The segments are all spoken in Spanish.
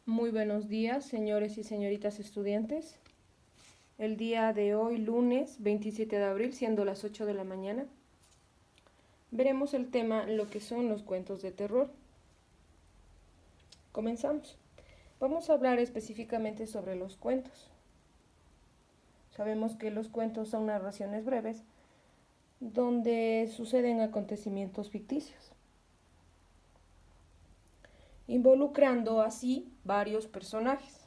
Muy buenos días, señores y señoritas estudiantes. El día de hoy, lunes 27 de abril, siendo las 8 de la mañana, veremos el tema lo que son los cuentos de terror. Comenzamos. Vamos a hablar específicamente sobre los cuentos. Sabemos que los cuentos son narraciones breves donde suceden acontecimientos ficticios, involucrando así varios personajes.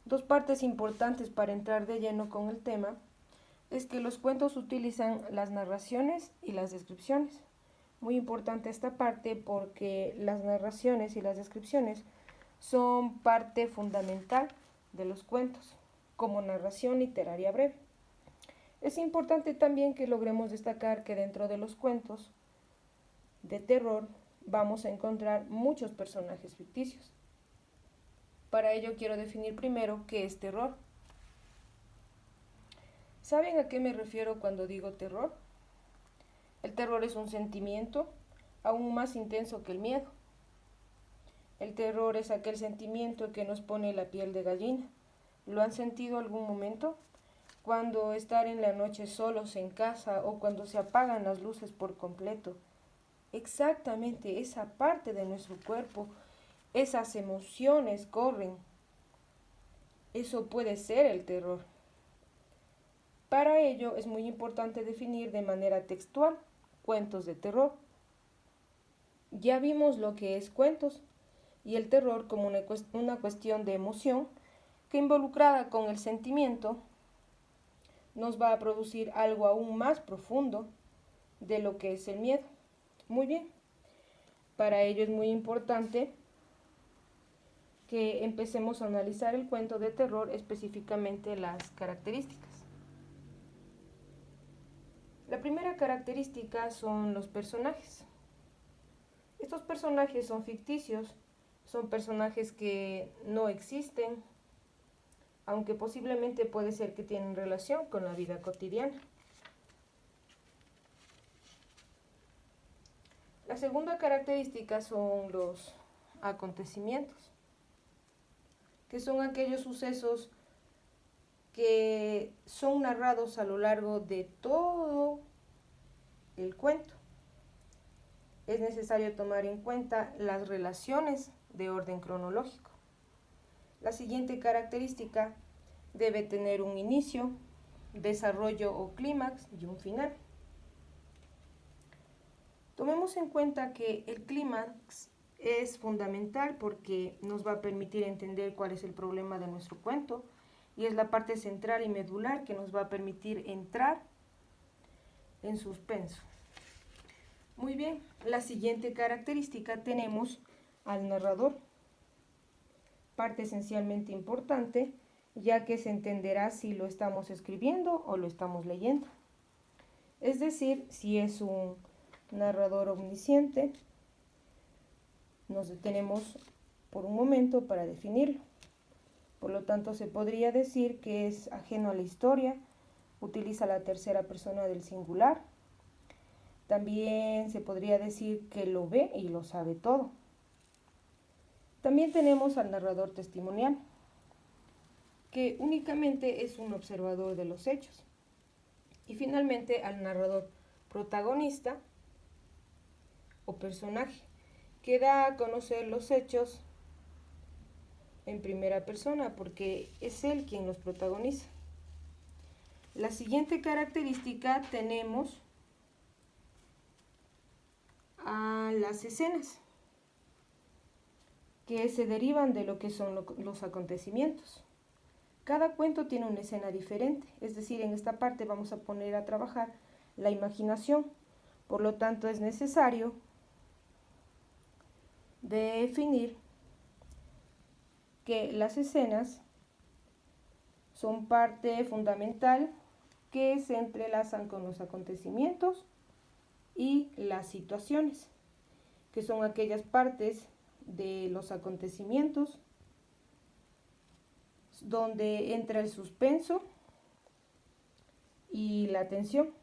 Dos partes importantes para entrar de lleno con el tema es que los cuentos utilizan las narraciones y las descripciones. Muy importante esta parte porque las narraciones y las descripciones son parte fundamental de los cuentos, como narración literaria breve. Es importante también que logremos destacar que dentro de los cuentos de terror vamos a encontrar muchos personajes ficticios. Para ello quiero definir primero qué es terror. ¿Saben a qué me refiero cuando digo terror? El terror es un sentimiento aún más intenso que el miedo. El terror es aquel sentimiento que nos pone la piel de gallina. ¿Lo han sentido algún momento? Cuando estar en la noche solos en casa o cuando se apagan las luces por completo. Exactamente esa parte de nuestro cuerpo, esas emociones corren. Eso puede ser el terror. Para ello es muy importante definir de manera textual cuentos de terror. Ya vimos lo que es cuentos y el terror como una cuestión de emoción que involucrada con el sentimiento nos va a producir algo aún más profundo de lo que es el miedo. Muy bien, para ello es muy importante que empecemos a analizar el cuento de terror, específicamente las características. La primera característica son los personajes. Estos personajes son ficticios, son personajes que no existen, aunque posiblemente puede ser que tienen relación con la vida cotidiana. La segunda característica son los acontecimientos, que son aquellos sucesos que son narrados a lo largo de todo el cuento. Es necesario tomar en cuenta las relaciones de orden cronológico. La siguiente característica debe tener un inicio, desarrollo o clímax y un final. Tomemos en cuenta que el clímax es fundamental porque nos va a permitir entender cuál es el problema de nuestro cuento y es la parte central y medular que nos va a permitir entrar en suspenso. Muy bien, la siguiente característica tenemos al narrador, parte esencialmente importante, ya que se entenderá si lo estamos escribiendo o lo estamos leyendo. Es decir, si es un narrador omnisciente, nos detenemos por un momento para definirlo. Por lo tanto, se podría decir que es ajeno a la historia, utiliza la tercera persona del singular. También se podría decir que lo ve y lo sabe todo. También tenemos al narrador testimonial, que únicamente es un observador de los hechos. Y finalmente al narrador protagonista o personaje, que da a conocer los hechos en primera persona porque es él quien los protagoniza. La siguiente característica tenemos a las escenas, que se derivan de lo que son los acontecimientos. Cada cuento tiene una escena diferente, es decir, en esta parte vamos a poner a trabajar la imaginación. Por lo tanto, es necesario definir que las escenas son parte fundamental que se entrelazan con los acontecimientos y las situaciones, que son aquellas partes de los acontecimientos donde entra el suspenso y la atención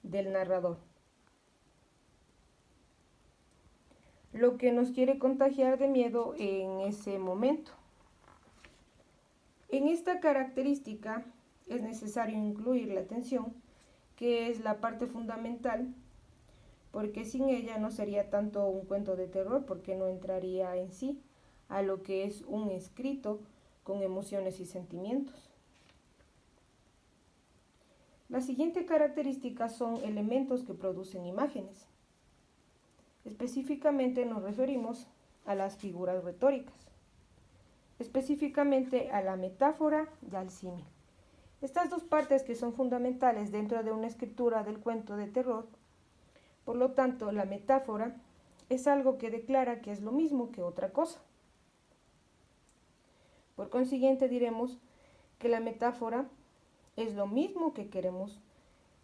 del narrador. lo que nos quiere contagiar de miedo en ese momento. En esta característica es necesario incluir la atención, que es la parte fundamental, porque sin ella no sería tanto un cuento de terror, porque no entraría en sí a lo que es un escrito con emociones y sentimientos. La siguiente característica son elementos que producen imágenes. Específicamente nos referimos a las figuras retóricas, específicamente a la metáfora y al símil. Estas dos partes que son fundamentales dentro de una escritura del cuento de terror. Por lo tanto, la metáfora es algo que declara que es lo mismo que otra cosa. Por consiguiente, diremos que la metáfora es lo mismo que queremos